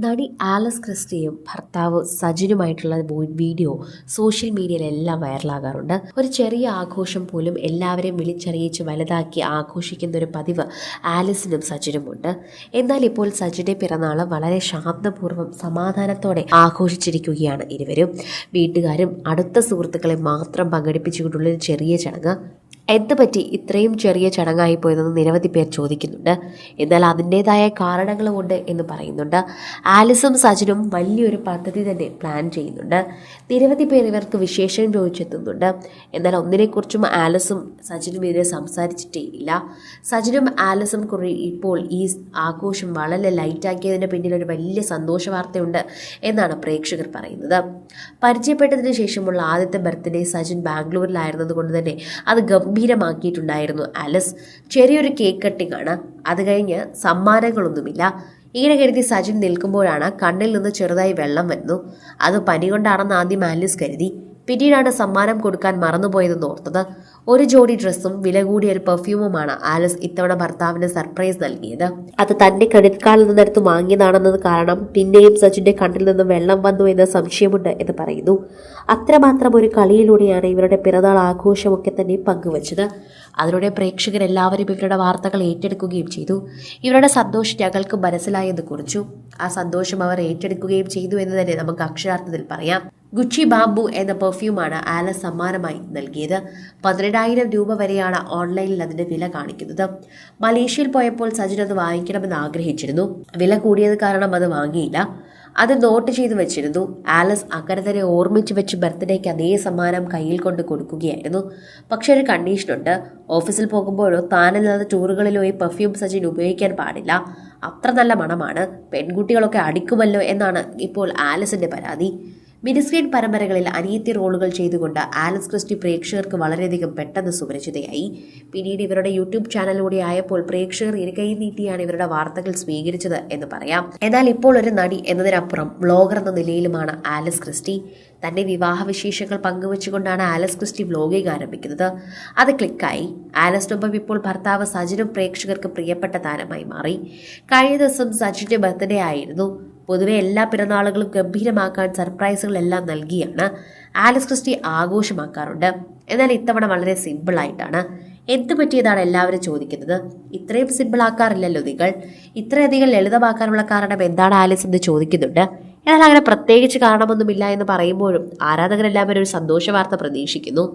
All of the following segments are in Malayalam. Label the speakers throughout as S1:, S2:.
S1: നടി ആലിസ് ക്രിസ്റ്റിയും ഭർത്താവ് സജിനുമായിട്ടുള്ള വീഡിയോ സോഷ്യൽ മീഡിയയിലെല്ലാം വൈറലാകാറുണ്ട്. ഒരു ചെറിയ ആഘോഷം പോലും എല്ലാവരെയും വിളിച്ചറിയിച്ച് വലുതാക്കി ആഘോഷിക്കുന്ന ഒരു പതിവ് ആലിസിനും സജിനുമുണ്ട്. എന്നാൽ ഇപ്പോൾ സജിന്റെ പിറന്നാൾ വളരെ ശാന്തപൂർവ്വം സമാധാനത്തോടെ ആഘോഷിച്ചിരിക്കുകയാണ് ഇരുവരും. വീട്ടുകാരും അടുത്ത സുഹൃത്തുക്കളെ മാത്രം പങ്കെടുപ്പിച്ചുകൊണ്ടുള്ളൊരു ചെറിയ ചടങ്ങ്. എന്തുപറ്റി ഇത്രയും ചെറിയ ചടങ്ങായി പോയതെന്ന് നിരവധി പേർ ചോദിക്കുന്നുണ്ട്. എന്നാൽ അതിൻ്റേതായ കാരണങ്ങളുമുണ്ട് എന്ന് പറയുന്നുണ്ട്. ആലിസും സജിനും വലിയൊരു പദ്ധതി തന്നെ പ്ലാൻ ചെയ്യുന്നുണ്ട്. നിരവധി പേർ ഇവർക്ക് വിശേഷം ചോദിച്ചെത്തുന്നുണ്ട്. എന്നാൽ ഒന്നിനെക്കുറിച്ചും ആലിസും സജിനും ഇതിനെ സംസാരിച്ചിട്ടേ ഇല്ല. സജിനും ആലിസും ഇപ്പോൾ ഈ ആഘോഷം വളരെ ലൈറ്റാക്കിയതിന് പിന്നിൽ ഒരു വലിയ സന്തോഷ വാർത്തയുണ്ട് എന്നാണ് പ്രേക്ഷകർ പറയുന്നത്. പരിചയപ്പെട്ടതിന് ശേഷമുള്ള ആദ്യത്തെ ബർത്ത്ഡേ സജിൻ ബാംഗ്ലൂരിലായിരുന്നത് കൊണ്ട് തന്നെ അത് ഗംഭീരമാക്കിയിട്ടുണ്ടായിരുന്നു ആലിസ്. ചെറിയൊരു കേക്ക് കട്ടിംഗ് ആണ്. അത് കഴിഞ്ഞ് സമ്മാനങ്ങളൊന്നുമില്ല. ഇങ്ങനെ കരുതി സജിൻ നിൽക്കുമ്പോഴാണ് കണ്ണിൽ നിന്ന് ചെറുതായി വെള്ളം വരുന്നു. അത് പനി കൊണ്ടാണെന്ന് ആദ്യം ആലിസ് കരുതി. പിന്നീടാണ് സമ്മാനം കൊടുക്കാൻ മറന്നുപോയതെന്ന് ഓർത്തത്. ഒരു ജോഡി ഡ്രസ്സും വില കൂടിയ ഒരു പെർഫ്യൂമുമാണ് ആലിസ് ഇത്തവണ ഭർത്താവിന് സർപ്രൈസ് നൽകിയത്. അത് തന്റെ ക്രെഡിറ്റ് കാർഡിൽ നിന്നെടുത്ത് വാങ്ങിയതാണെന്നത് കാരണം പിന്നെയും സജിന്റെ കണ്ണിൽ നിന്ന് വെള്ളം വന്നു എന്ന സംശയമുണ്ട് എന്ന് പറയുന്നു. അത്രമാത്രം ഒരു കളിയിലൂടെയാണ് ഇവരുടെ പിറന്നാൾ ആഘോഷമൊക്കെ തന്നെ പങ്കുവച്ചത്. അതിലൂടെ പ്രേക്ഷകരെല്ലാവരും ഇവരുടെ വാർത്തകൾ ഏറ്റെടുക്കുകയും ചെയ്തു. ഇവരുടെ സന്തോഷം ഞങ്ങൾക്ക് മനസ്സിലായെന്ന് കുറിച്ചു. ആ സന്തോഷം അവർ ഏറ്റെടുക്കുകയും ചെയ്തു എന്ന് തന്നെ നമുക്ക് അക്ഷരാർത്ഥത്തിൽ പറയാം. ഗുച്ചി ബാംബു എന്ന പെർഫ്യൂമാണ് ആലിസ് സമ്മാനമായി നൽകിയത്. 12,000 രൂപ വരെയാണ് ഓൺലൈനിൽ അതിന്റെ വില കാണിക്കുന്നത്. മലേഷ്യയിൽ പോയപ്പോൾ സജിൻ അത് വാങ്ങിക്കണമെന്ന് ആഗ്രഹിച്ചിരുന്നു. വില കൂടിയത് കാരണം അത് വാങ്ങിയില്ല. അത് നോട്ട് ചെയ്തു വെച്ചിരുന്നു. ആലിസ് അങ്ങനെ തന്നെ ഓർമ്മിച്ച് വെച്ച് ബർത്ത്ഡേക്ക് അതേ സമ്മാനം കയ്യിൽ കൊണ്ട് കൊടുക്കുകയായിരുന്നു. പക്ഷെ ഒരു കണ്ടീഷനുണ്ട്. ഓഫീസിൽ പോകുമ്പോഴോ താനല്ലാതെ ടൂറുകളിലോ ഈ പെർഫ്യൂം സജിൻ ഉപയോഗിക്കാൻ പാടില്ല. അത്ര നല്ല മണമാണ്. പെൺകുട്ടികളൊക്കെ അടിക്കുമല്ലോ എന്നാണ് ഇപ്പോൾ ആലിസിന്റെ പരാതി. മിനിസ്ക്രീൻ പരമ്പരകളിൽ അനിയത്തി റോളുകൾ ചെയ്തുകൊണ്ട് ആലിസ് ക്രിസ്റ്റി പ്രേക്ഷകർക്ക് വളരെയധികം പെട്ടെന്ന് സുപരിചിതയായി. പിന്നീട് ഇവരുടെ യൂട്യൂബ് ചാനലിലൂടെ ആയപ്പോൾ പ്രേക്ഷകർ ഇരുകൈ നീട്ടിയാണ് ഇവരുടെ വാർത്തകൾ സ്വീകരിച്ചത് എന്ന് പറയാം. എന്നാൽ ഇപ്പോൾ ഒരു നടി എന്നതിനപ്പുറം വ്ളോഗർ എന്ന നിലയിലുമാണ് ആലിസ് ക്രിസ്റ്റി. തന്റെ വിവാഹ വിശേഷങ്ങൾ പങ്കുവെച്ചുകൊണ്ടാണ് ആലിസ് ക്രിസ്റ്റി വ്ളോഗിംഗ് ആരംഭിക്കുന്നത്. അത് ക്ലിക്കായി. ആലിസിനൊപ്പം ഇപ്പോൾ ഭർത്താവ് സജിനും പ്രേക്ഷകർക്ക് പ്രിയപ്പെട്ട താരമായി മാറി. കഴിഞ്ഞ ദിവസം സജിന്റെ ബർത്ത്ഡേ ആയിരുന്നു. പൊതുവെ എല്ലാ പിറന്നാളുകളും ഗംഭീരമാക്കാൻ സർപ്രൈസുകളെല്ലാം നൽകിയാണ് ആലിസ് ക്രിസ്റ്റി ആഘോഷമാക്കാറുണ്ട്. എന്നാൽ ഇത്തവണ വളരെ സിമ്പിളായിട്ടാണ്. എന്ത് പറ്റിയതാണ് എല്ലാവരും ചോദിക്കുന്നത്. ഇത്രയും സിമ്പിൾ ആക്കാറില്ലല്ലോ നിങ്ങൾ. ഇത്രയധികം ലളിതമാക്കാനുള്ള കാരണം എന്താണ് ആലിസ് എന്ന് ചോദിക്കുന്നുണ്ട്. എന്നാൽ അങ്ങനെ പ്രത്യേകിച്ച് കാരണമൊന്നുമില്ല എന്ന് പറയുമ്പോഴും ആരാധകരെല്ലാവരും ഒരു സന്തോഷ വാർത്ത പ്രതീക്ഷിക്കുന്നു.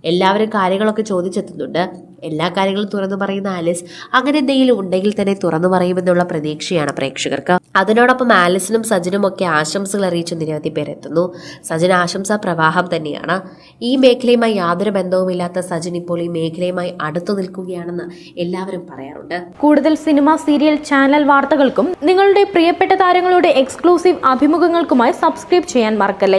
S1: എല്ലാവരും കാര്യങ്ങളൊക്കെ ചോദിച്ചെത്തുന്നുണ്ട്. എല്ലാ കാര്യങ്ങളും തുറന്നു പറയുന്ന ആലിസ് അങ്ങനെ എന്തെങ്കിലും ഉണ്ടെങ്കിൽ തന്നെ തുറന്നു പറയുമെന്നുള്ള പ്രതീക്ഷയാണ് പ്രേക്ഷകർക്ക്. അതിനോടൊപ്പം ആലിസിനും സജിനും ഒക്കെ ആശംസകൾ അറിയിച്ച് നിരവധി പേരെത്തുന്നു. സജിൻ ആശംസാ പ്രവാഹം തന്നെയാണ്. ഈ മേഖലയുമായി യാതൊരു ബന്ധവുമില്ലാത്ത സജിൻ ഇപ്പോൾ ഈ മേഖലയുമായി അടുത്തു നിൽക്കുകയാണെന്ന് എല്ലാവരും പറയാറുണ്ട്.
S2: കൂടുതൽ സിനിമ, സീരിയൽ, ചാനൽ വാർത്തകൾക്കും നിങ്ങളുടെ പ്രിയപ്പെട്ട താരങ്ങളുടെ എക്സ്ക്ലൂസീവ് അഭിമുഖങ്ങൾക്കുമായി സബ്സ്ക്രൈബ് ചെയ്യാൻ മറക്കല്ലേ.